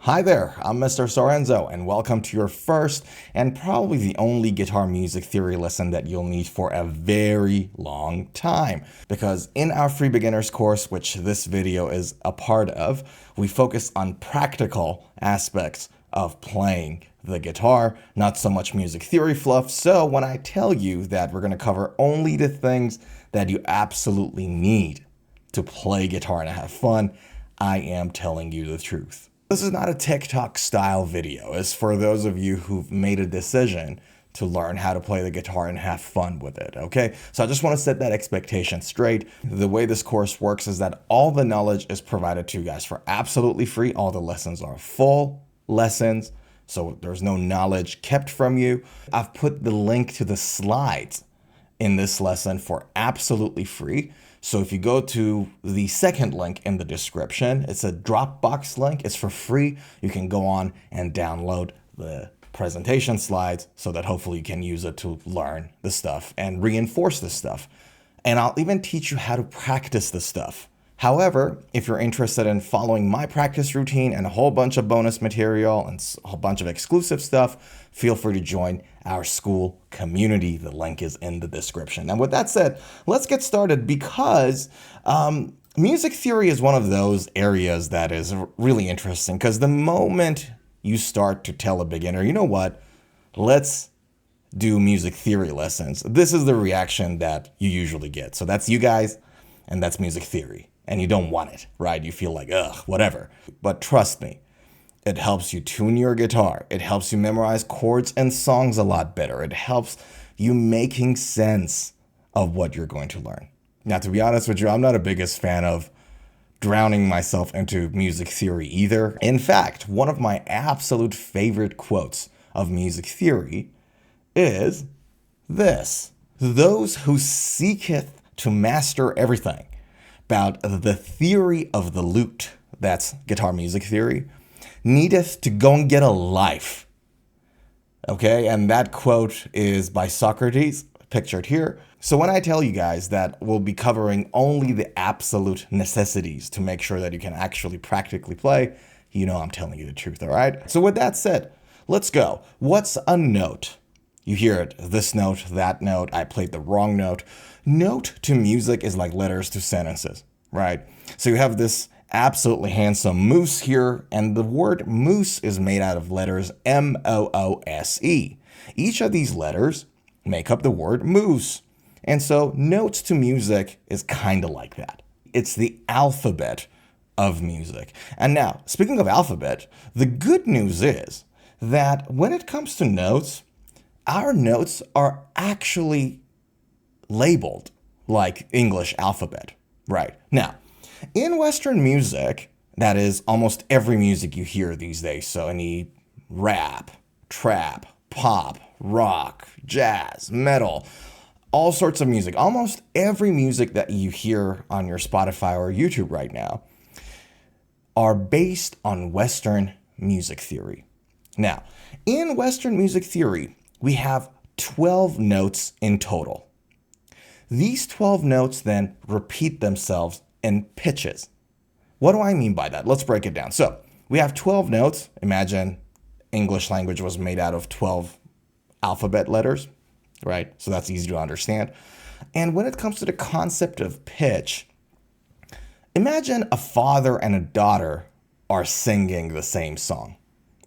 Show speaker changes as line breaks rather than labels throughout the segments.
Hi there, I'm Mr. Sorenzo, and welcome to your first and probably the only guitar music theory lesson that you'll need for a very long time. Because in our free beginners course, which this video is a part of, we focus on practical aspects of playing the guitar, not so much music theory fluff. So when I tell you that we're going to cover only the things that you absolutely need to play guitar and have fun, I am telling you the truth. This is not a TikTok style video. It's for those of you who've made a decision to learn how to play the guitar and have fun with it, okay? So I just want to set that expectation straight. The way this course works is that all the knowledge is provided to you guys for absolutely free. All the lessons are full lessons, so there's no knowledge kept from you. I've put the link to the slides in this lesson for absolutely free. So if you go to the second link in the description, it's a Dropbox link. It's for free. You can go on and download the presentation slides so that hopefully you can use it to learn the stuff and reinforce the stuff. And I'll even teach you how to practice the stuff. However, if you're interested in following my practice routine and a whole bunch of bonus material and a whole bunch of exclusive stuff, feel free to join our Skool community. The link is in the description. And with that said, let's get started because music theory is one of those areas that is really interesting because the moment you start to tell a beginner, you know what, let's do music theory lessons, this is the reaction that you usually get. So that's you guys, and that's music theory. And you don't want it, right? You feel like, ugh, whatever. But trust me, it helps you tune your guitar. It helps you memorize chords and songs a lot better. It helps you making sense of what you're going to learn. Now, to be honest with you, I'm not a biggest fan of drowning myself into music theory either. In fact, one of my absolute favorite quotes of music theory is this: "Those who seeketh to master everything about the theory of the lute," that's guitar music theory, "needeth to go and get a life." Okay, and that quote is by Socrates, pictured here. So when I tell you guys that we'll be covering only the absolute necessities to make sure that you can actually practically play, you know I'm telling you the truth, all right? So with that said, let's go. What's a note? You hear it, this note, that note, I played the wrong note. Note to music is like letters to sentences, right? So you have this absolutely handsome moose here, and the word moose is made out of letters M-O-O-S-E. Each of these letters make up the word moose. And so notes to music is kind of like that. It's the alphabet of music. And now, speaking of alphabet, the good news is that when it comes to notes, our notes are actually labeled like English alphabet, right? Now, in Western music, that is almost every music you hear these days, so any rap, trap, pop, rock, jazz, metal, all sorts of music, almost every music that you hear on your Spotify or YouTube right now are based on Western music theory. Now, in Western music theory, we have 12 notes in total. These 12 notes then repeat themselves in pitches. What do I mean by that? Let's break it down. So we have 12 notes. Imagine English language was made out of 12 alphabet letters, right? So that's easy to understand. And when it comes to the concept of pitch, imagine a father and a daughter are singing the same song,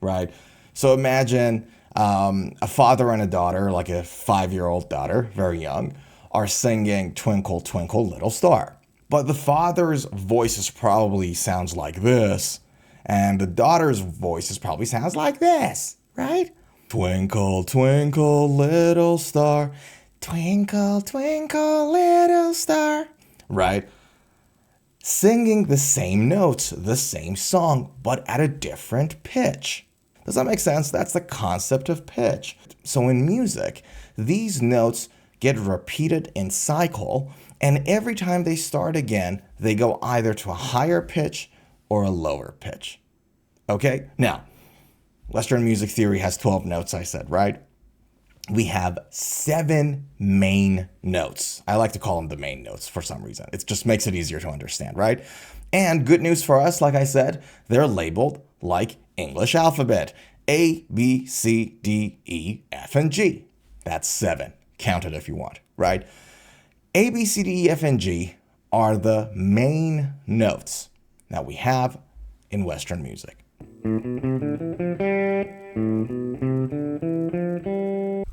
right? So imagine a father and a daughter, like a 5-year-old daughter, very young, are singing "Twinkle, Twinkle, Little Star." But the father's voice probably sounds like this, and the daughter's voice probably sounds like this, right? "Twinkle, twinkle, little star, twinkle, twinkle, little star," right? Singing the same notes, the same song, but at a different pitch. Does that make sense? That's the concept of pitch. So in music, these notes get repeated in cycle, and every time they start again, they go either to a higher pitch or a lower pitch. Okay? Now, Western music theory has 12 notes, I said, right? We have 7 main notes. I like to call them the main notes for some reason. It just makes it easier to understand, right? And good news for us, like I said, they're labeled like English alphabet. A, B, C, D, E, F, and G. That's 7. Count it if you want, right? A, B, C, D, E, F, and G are the main notes that we have in Western music.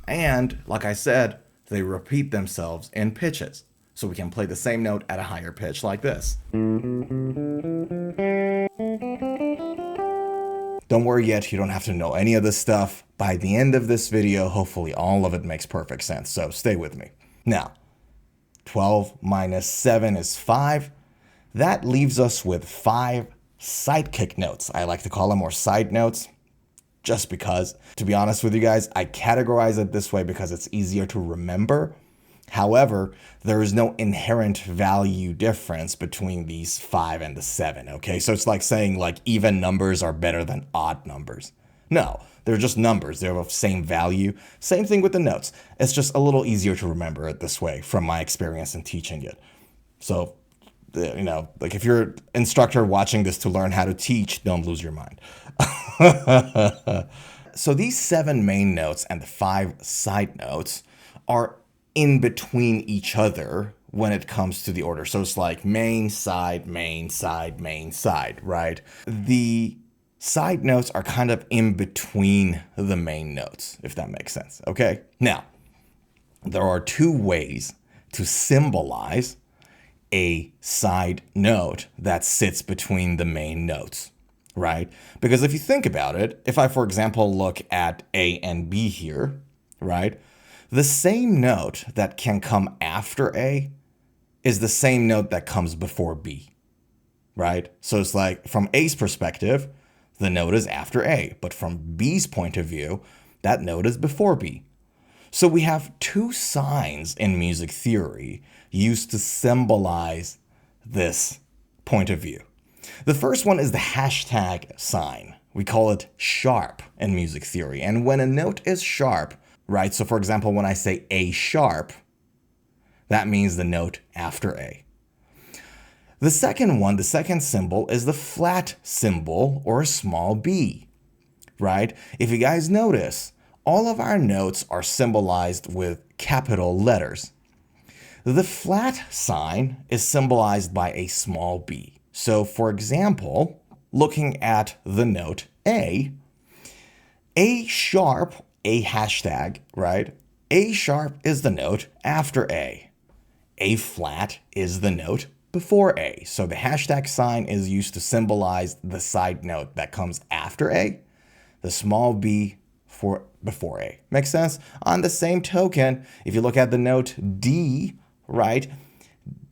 And, like I said, they repeat themselves in pitches. So we can play the same note at a higher pitch like this. Don't worry yet, you don't have to know any of this stuff. By the end of this video, hopefully all of it makes perfect sense, so stay with me. Now, 12 minus 7 is 5. That leaves us with 5 sidekick notes. I like to call them, or side notes, just because, to be honest with you guys, I categorize it this way because it's easier to remember. However, there is no inherent value difference between these 5 and the 7, okay? So it's like saying like even numbers are better than odd numbers. No, they're just numbers. They're of same value. Same thing with the notes. It's just a little easier to remember it this way from my experience in teaching it. So, you know, like if you're an instructor watching this to learn how to teach, don't lose your mind. So these 7 main notes and the 5 side notes are in between each other when it comes to the order. So it's like main, side, main, side, main, side, right? The side notes are kind of in between the main notes, if that makes sense, okay? Now, there are 2 ways to symbolize a side note that sits between the main notes, right? Because if you think about it, if I, for example, look at A and B here, right? The same note that can come after A is the same note that comes before B, right? So it's like from A's perspective, the note is after A, but from B's point of view, that note is before B. So we have 2 signs in music theory used to symbolize this point of view. The first one is the hashtag sign. We call it sharp in music theory. And when a note is sharp, right? So for example, when I say A sharp, that means the note after A. The second one, the second symbol, is the flat symbol, or a small b, right? If you guys notice, all of our notes are symbolized with capital letters. The flat sign is symbolized by a small b. So for example, looking at the note A sharp, A hashtag, right? A sharp is the note after A. A flat is the note before A. So the hashtag sign is used to symbolize the side note that comes after A, the small b for before A. Makes sense? On the same token, if you look at the note D, right?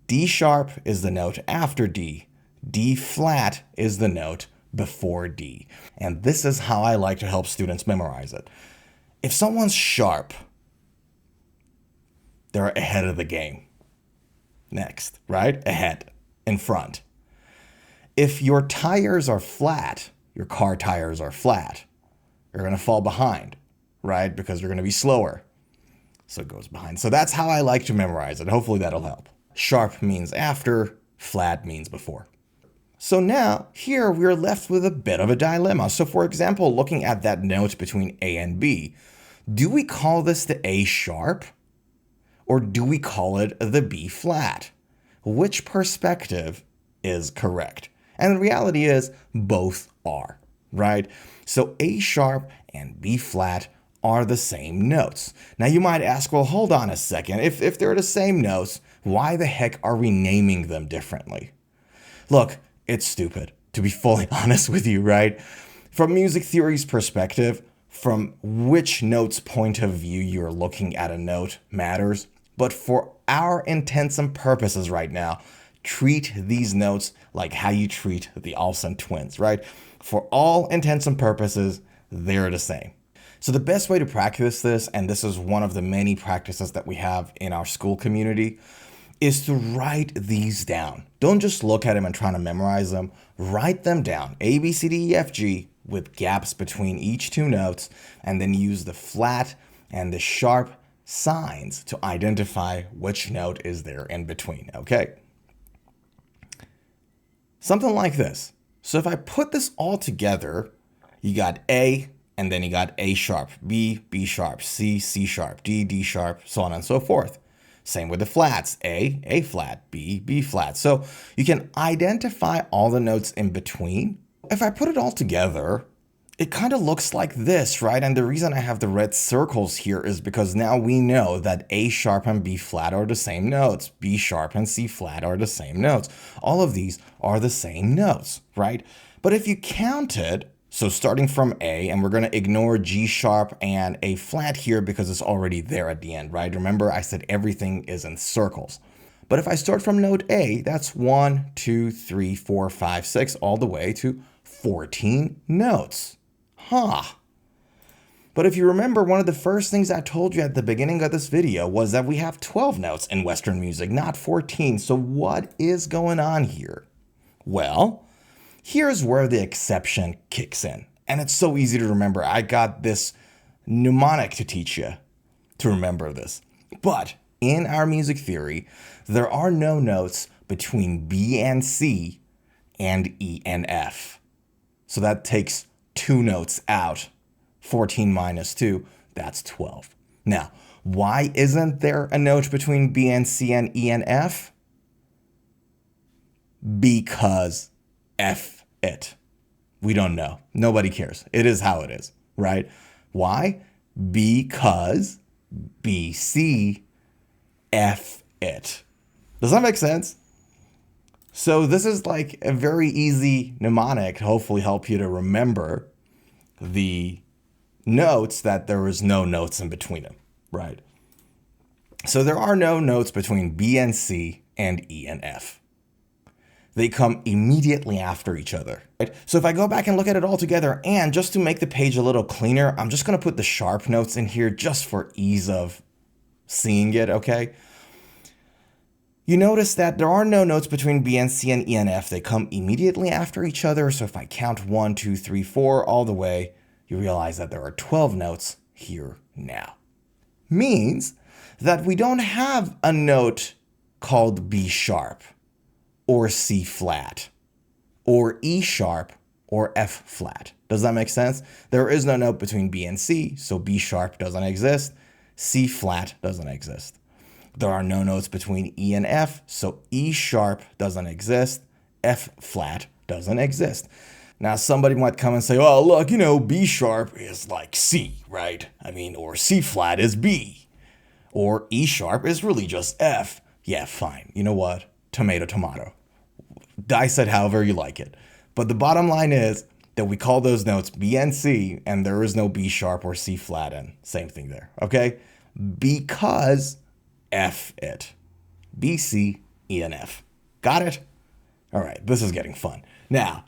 D sharp is the note after D. D flat is the note before D. And this is how I like to help students memorize it. If someone's sharp, they're ahead of the game. Next, right? Ahead, in front. If your tires are flat, your car tires are flat, you're going to fall behind, right? Because you're going to be slower. So it goes behind. So that's how I like to memorize it. Hopefully that'll help. Sharp means after, flat means before. So now, here we're left with a bit of a dilemma. So for example, looking at that note between A and B, do we call this the A sharp? Or do we call it the B flat? Which perspective is correct? And the reality is both are, right? So A sharp and B flat are the same notes. Now you might ask, well, hold on a second. If they're the same notes, why the heck are we naming them differently? Look, it's stupid, to be fully honest with you, right? From music theory's perspective, from which note's point of view you're looking at a note matters. But for our intents and purposes right now, treat these notes like how you treat the Olsen twins, right? For all intents and purposes, they're the same. So the best way to practice this, and this is one of the many practices that we have in our school community, is to write these down. Don't just look at them and try to memorize them. Write them down. A, B, C, D, E, F, G, with gaps between each 2 notes, and then use the flat and the sharp signs to identify which note is there in between, okay? Something like this. So if I put this all together, You got A, and then you got A sharp, B, B sharp, C, C sharp, D, D sharp, so on and so forth. Same with the flats, A flat, B, B flat. So you can identify all the notes in between. If I put it all together, it kind of looks like this, right? And the reason I have the red circles here is because now we know that A sharp and B flat are the same notes. B sharp and C flat are the same notes. All of these are the same notes, right? But if you counted, so starting from A, and we're going to ignore G sharp and A flat here because it's already there at the end, right? Remember, I said everything is in circles. But if I start from note A, that's 1, 2, 3, 4, 5, 6, all the way to 14 notes. But if you remember, one of the first things I told you at the beginning of this video was that we have 12 notes in Western music, not 14. So what is going on here? Well, here's where the exception kicks in. And it's so easy to remember. I got this mnemonic to teach you to remember this. But in our music theory, there are no notes between B and C and E and F. So that takes 2 notes out. 14 minus 2, that's 12. Now, why isn't there a note between B and C and E and F? Because F it. We don't know. Nobody cares. It is how it is, right? Why? Because B, C, F it. Does that make sense? So this is like a very easy mnemonic to hopefully help you to remember the notes that there is no notes in between them, right? So there are no notes between B and C and E and F. They come immediately after each other, right? So if I go back and look at it all together, and just to make the page a little cleaner, I'm just going to put the sharp notes in here just for ease of seeing it, okay? You notice that there are no notes between B and C and E and F. They come immediately after each other. So if I count 1, 2, 3, 4 all the way, you realize that there are 12 notes here now. Means that we don't have a note called B sharp or C flat or E sharp or F flat. Does that make sense? There is no note between B and C, so B sharp doesn't exist. C flat doesn't exist. There are no notes between E and F, so E sharp doesn't exist. F flat doesn't exist. Now, somebody might come and say, oh, look, you know, B sharp is like C, right? I mean, or C flat is B. Or E sharp is really just F. Yeah, fine. You know what? Tomato, tomato. Dice it however you like it. But the bottom line is that we call those notes B and C, and there is no B sharp or C flat, and same thing there, okay? Because F it. B, C, E, and F. Got it? All right, this is getting fun. Now,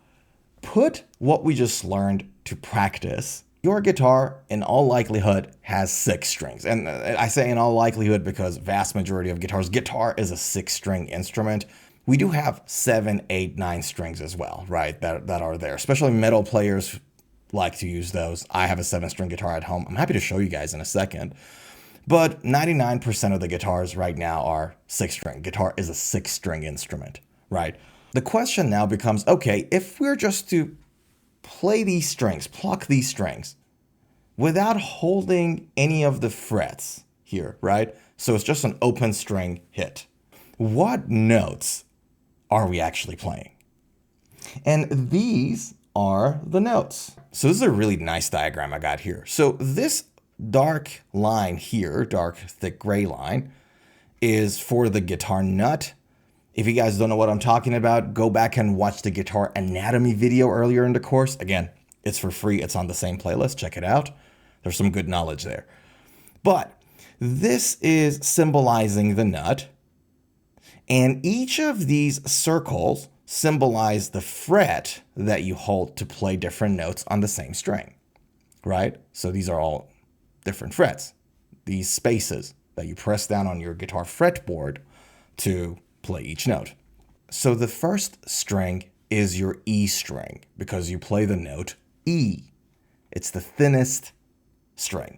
put what we just learned to practice. Your guitar, in all likelihood, has 6 strings. And I say in all likelihood because vast majority of guitar is a 6-string instrument. We do have 7, 8, 9 strings as well, right, that are there. Especially metal players like to use those. I have a 7-string guitar at home. I'm happy to show you guys in a second. But 99% of the guitars right now are 6-string. Guitar is a 6-string instrument, right? The question now becomes, okay, if we're just to play these strings, pluck these strings, without holding any of the frets here, right? So it's just an open string hit. What notes are we actually playing? And these are the notes. So this is a really nice diagram I got here. So this dark line here, dark thick gray line, is for the guitar nut. If you guys don't know what I'm talking about, go back and watch the guitar anatomy video earlier in the course. Again, it's for free. It's on the same playlist. Check it out. There's some good knowledge there. But this is symbolizing the nut. And each of these circles symbolize the fret that you hold to play different notes on the same string, right? So these are all different frets, these spaces that you press down on your guitar fretboard to play each note. So the first string is your E string because you play the note E. It's the thinnest string.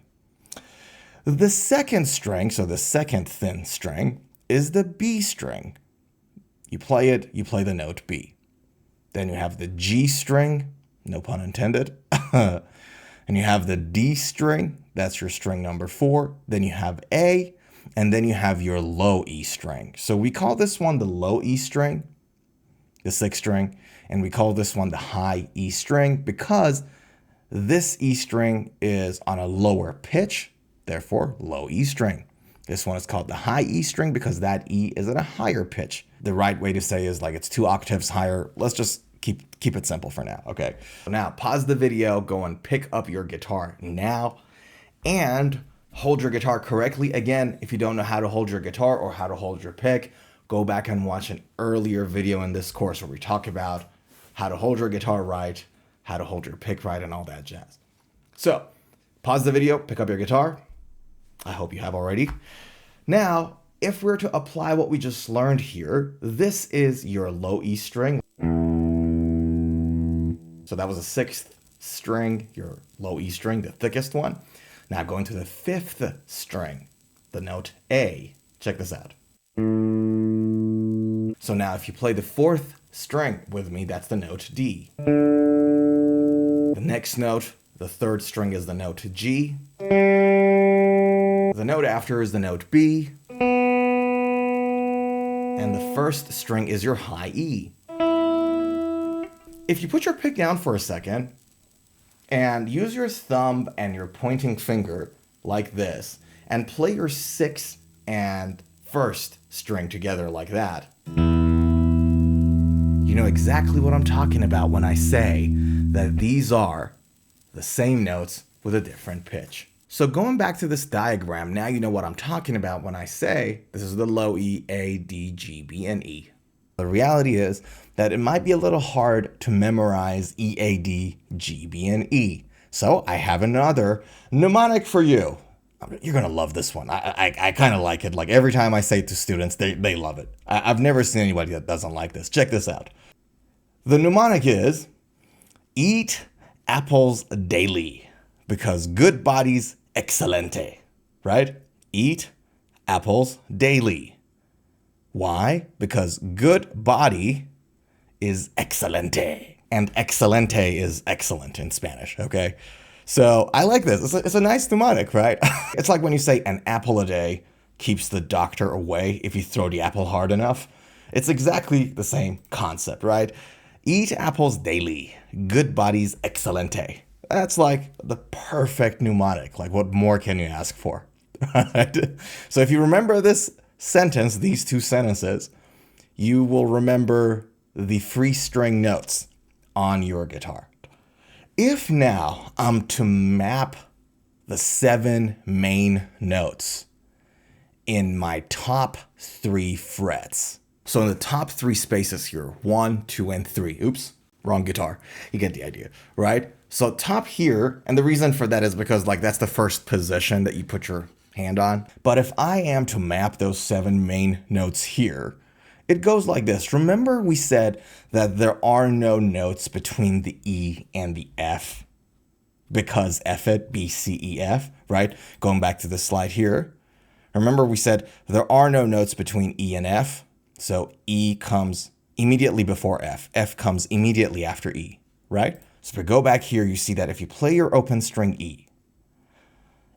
The second string, so the second thin string, is the B string. You play it, you play the note B. Then you have the G string, no pun intended. And you have the D string, that's your string number 4. Then you have A, and then you have your low E string. So we call this one the low E string, the 6th string, and we call this one the high E string because this E string is on a lower pitch, therefore low E string. This one is called the high E string because that E is at a higher pitch. The right way to say is like it's 2 octaves higher. Let's just keep it simple for now, okay? So now pause the video, go and pick up your guitar now, and hold your guitar correctly. Again, if you don't know how to hold your guitar or how to hold your pick, go back and watch an earlier video in this course where we talk about how to hold your guitar right, how to hold your pick right, and all that jazz. So pause the video, pick up your guitar. I hope you have already. Now, if we're to apply what we just learned here, this is your low E string. So that was a 6th string, your low E string, the thickest one. Now going to the 5th string, the note A. Check this out. So now if you play the 4th string with me, that's the note D. The next note, the 3rd string, is the note G. The note after is the note B. And the 1st string is your high E. If you put your pick down for a second and use your thumb and your pointing finger like this and play your 6th and 1st string together like that, you know exactly what I'm talking about when I say that these are the same notes with a different pitch. So going back to this diagram, now you know what I'm talking about when I say this is the low E, A, D, G, B, and E. The reality is that it might be a little hard to memorize E, A, D, G, B, and E. So I have another mnemonic for you. You're going to love this one. I kind of like it. Like every time I say it to students, they love it. I've never seen anybody that doesn't like this. Check this out. The mnemonic is eat apples daily because good body's excelente, right? Eat apples daily. Why? Because good body is excelente. And excelente is excellent in Spanish, okay? So I like this. It's a nice mnemonic, right? It's like when you say an apple a day keeps the doctor away if you throw the apple hard enough. It's exactly the same concept, right? Eat apples daily. Good body's excelente. That's like the perfect mnemonic. Like what more can you ask for? Right? So if you remember this sentence, these 2 sentences, you will remember the free string notes on your guitar. If now I'm to map the 7 main notes in my top 3 frets. So in the top 3 spaces here, 1, 2, and 3. Oops, wrong guitar. You get the idea, right? So top here, and the reason for that is because like that's the first position that you put your hand on. But if I am to map those 7 main notes here, it goes like this. Remember we said that there are no notes between the E and the F because F it, B, C, E, F, right? Going back to the slide here. Remember we said there are no notes between E and F. So E comes immediately before F. F comes immediately after E, right? So if we go back here, you see that if you play your open string E,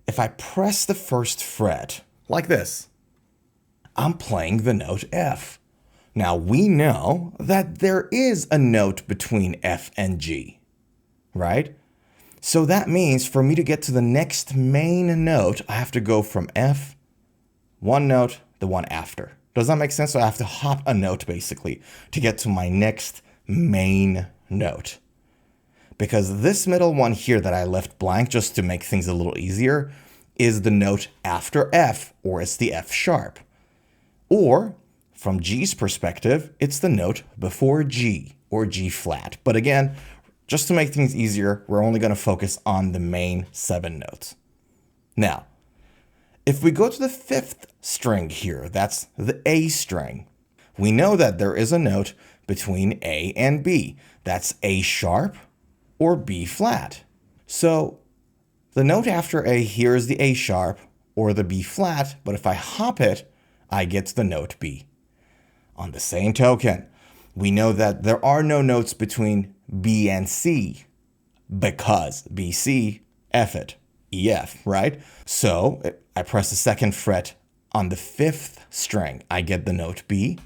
if I press the 1st fret like this, I'm playing the note F. Now we know that there is a note between F and G, right? So that means for me to get to the next main note, I have to go from F, one note, the one after. Does that make sense? So I have to hop a note basically to get to my next main note. Because this middle one here that I left blank just to make things a little easier is the note after F, or it's the F sharp. Or from G's perspective, it's the note before G, or G flat. But again, just to make things easier, we're only going to focus on the main 7 notes. Now, if we go to the 5th string here, that's the A string. We know that there is a note between A and B. That's A sharp or B flat. So the note after A here is the A sharp or the B flat, but if I hop it, I get the note B. On the same token, we know that there are no notes between B and C. because B, C, F it, E, F, right? So I press the second fret on the 5th string, I get the note B,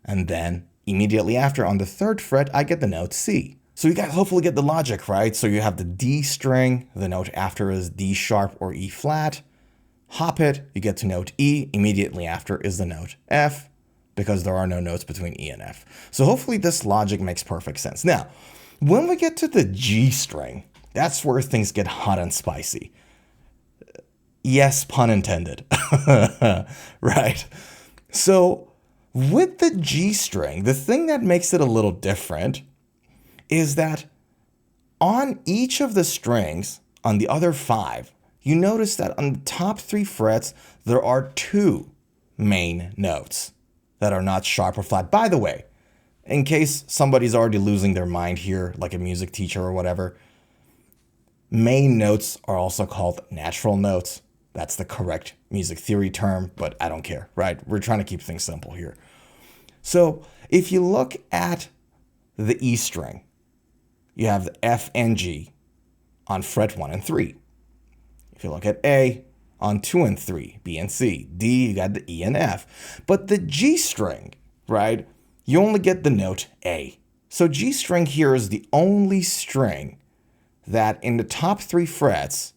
and then immediately after on the 3rd fret, I get the note C. So you guys hopefully get the logic, right? So you have the D string, the note after is D sharp or E flat. Hop it, you get to note E, immediately after is the note F, because there are no notes between E and F. So hopefully this logic makes perfect sense. Now, when we get to the G string, that's where things get hot and spicy. Yes, pun intended. Right? So with the G string, the thing that makes it a little different is that on each of the strings, on the other 5, you notice that on the top 3 frets, there are 2 main notes that are not sharp or flat. By the way, in case somebody's already losing their mind here, like a music teacher or whatever, main notes are also called natural notes. That's the correct music theory term, but I don't care, right? We're trying to keep things simple here. So if you look at the E string, you have the F and G on fret 1 and 3. If you look at A on 2 and 3, B and C, D, you got the E and F. But the G string, right, you only get the note A. So G string here is the only string that in the top 3 frets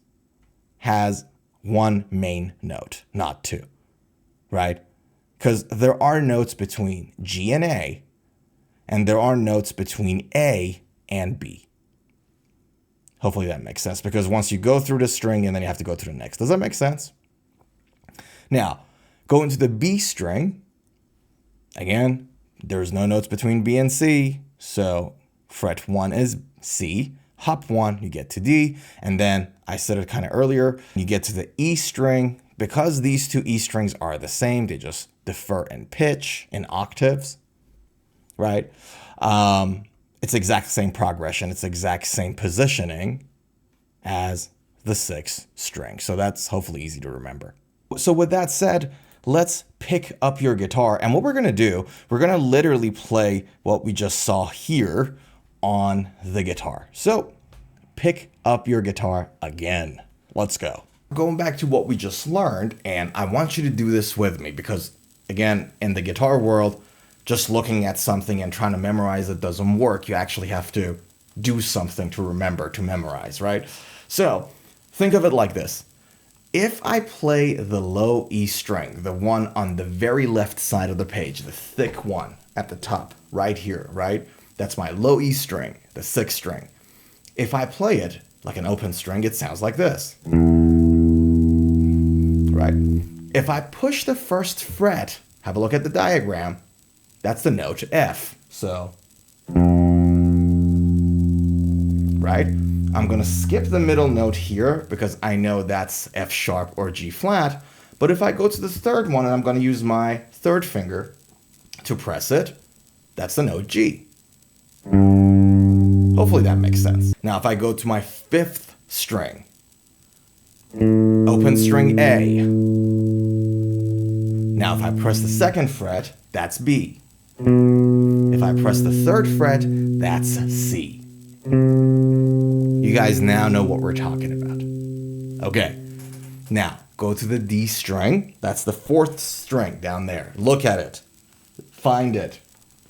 has 1 main note, not 2, right? Because there are notes between G and A, and there are notes between A and B. Hopefully that makes sense, because once you go through the string and then you have to go to the next. Does that make sense? Now, go into the B string. Again, there's no notes between B and C, so fret 1 is C. Hop 1, you get to D, and then I said it kind of earlier, you get to the E string. Because these 2 E strings are the same, they just differ in pitch, in octaves, right? It's exact same progression, it's exact same positioning as the 6th string. So that's hopefully easy to remember. So with that said, let's pick up your guitar, and what we're gonna do, we're gonna literally play what we just saw here on the guitar. So pick up your guitar again. Let's go. Going back to what we just learned, and I want you to do this with me because, again, in the guitar world, just looking at something and trying to memorize it doesn't work. You actually have to do something to remember, to memorize, right? So think of it like this. If I play the low E string, the one on the very left side of the page, the thick one at the top, right here, right? That's my low E string, the 6th string. If I play it like an open string, it sounds like this. Right? If I push the 1st fret, have a look at the diagram, that's the note F. So, right? I'm going to skip the middle note here because I know that's F sharp or G flat. But if I go to the 3rd one and I'm going to use my 3rd finger to press it, that's the note G. Hopefully that makes sense. Now if I go to my 5th string, open string A. Now if I press the 2nd fret, that's B. If I press the 3rd fret, that's C. You guys now know what we're talking about. Okay, now go to the D string. That's the 4th string down there. Look at it. Find it.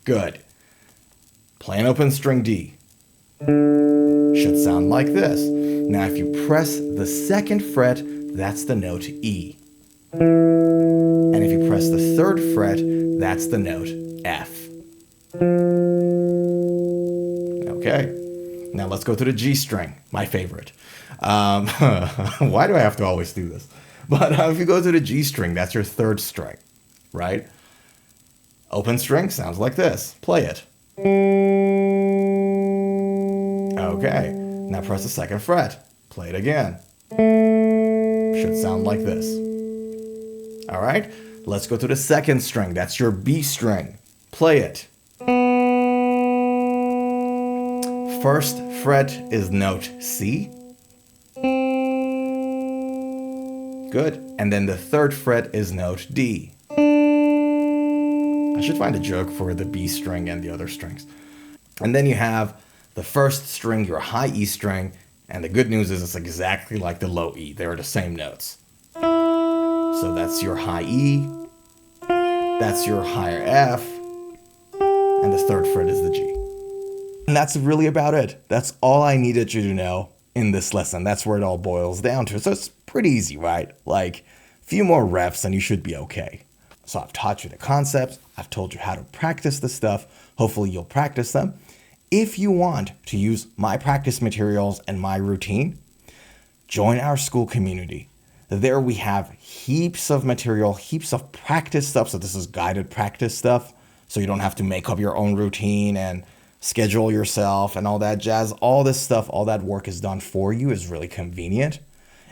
Good. Play an open string D. Should sound like this. Now if you press the 2nd fret, that's the note E. And if you press the 3rd fret, that's the note F. Okay, now let's go to the G string, my favorite. Why do I have to always do this? But if you go to the G string, that's your 3rd string, right? Open string sounds like this. Play it. Okay, now press the 2nd fret. Play it again. Should sound like this. All right, let's go to the 2nd string. That's your B string. Play it. 1st fret is note C. Good. And then the 3rd fret is note D. I should find a joke for the B string and the other strings. And then you have the first string, your high E string, and the good news is it's exactly like the low E. They're the same notes. So that's your high E, that's your higher F, and the third fret is the G. And that's really about it. That's all I needed you to know in this lesson. That's where it all boils down to. So it's pretty easy, right? Like a few more reps and you should be okay. So I've taught you the concepts. I've told you how to practice the stuff. Hopefully you'll practice them. If you want to use my practice materials and my routine, join our Skool community. There we have heaps of material, heaps of practice stuff. So this is guided practice stuff. So you don't have to make up your own routine and schedule yourself and all that jazz. All this stuff, all that work is done for you, is really convenient.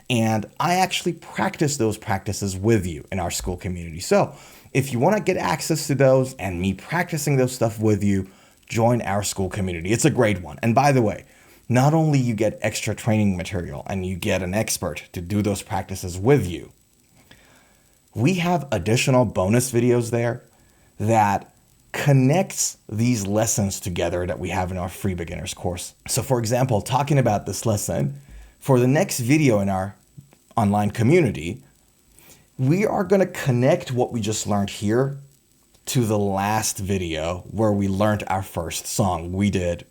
And I actually practice those practices with you in our Skool community. So if you want to get access to those and me practicing those stuff with you, join our Skool community. It's a great one. And by the way, not only you get extra training material and you get an expert to do those practices with you, we have additional bonus videos there that connects these lessons together that we have in our free beginners course. So for example, talking about this lesson, for the next video in our online community, we are going to connect what we just learned here to the last video where we learned our first song. We did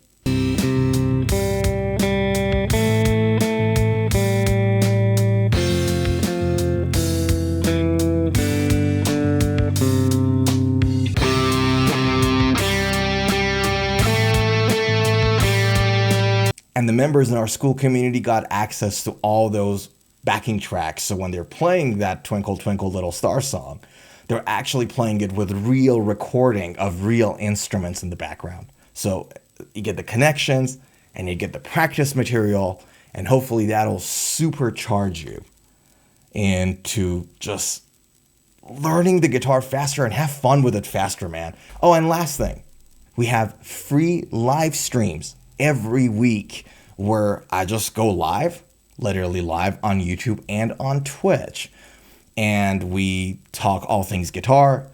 and the members in our Skool community got access to all those backing tracks. So when they're playing that Twinkle Twinkle Little Star song, they're actually playing it with real recording of real instruments in the background. So you get the connections and you get the practice material, and hopefully that'll supercharge you into just learning the guitar faster and have fun with it faster, man. Oh, and last thing, we have free live streams every week where I just go live, literally live on YouTube and on Twitch. And we talk all things guitar.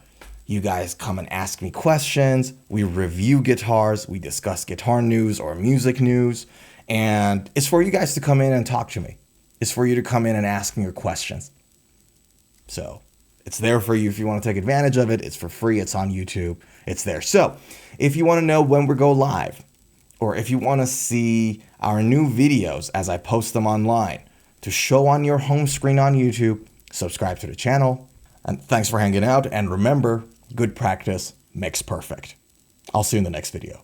You guys come and ask me questions. We review guitars. We discuss guitar news or music news. And it's for you guys to come in and talk to me. It's for you to come in and ask me your questions. So it's there for you if you want to take advantage of it. It's for free. It's on YouTube. It's there. So if you want to know when we go live, or if you want to see our new videos as I post them online to show on your home screen on YouTube, subscribe to the channel. And thanks for hanging out. And remember, good practice makes perfect. I'll see you in the next video.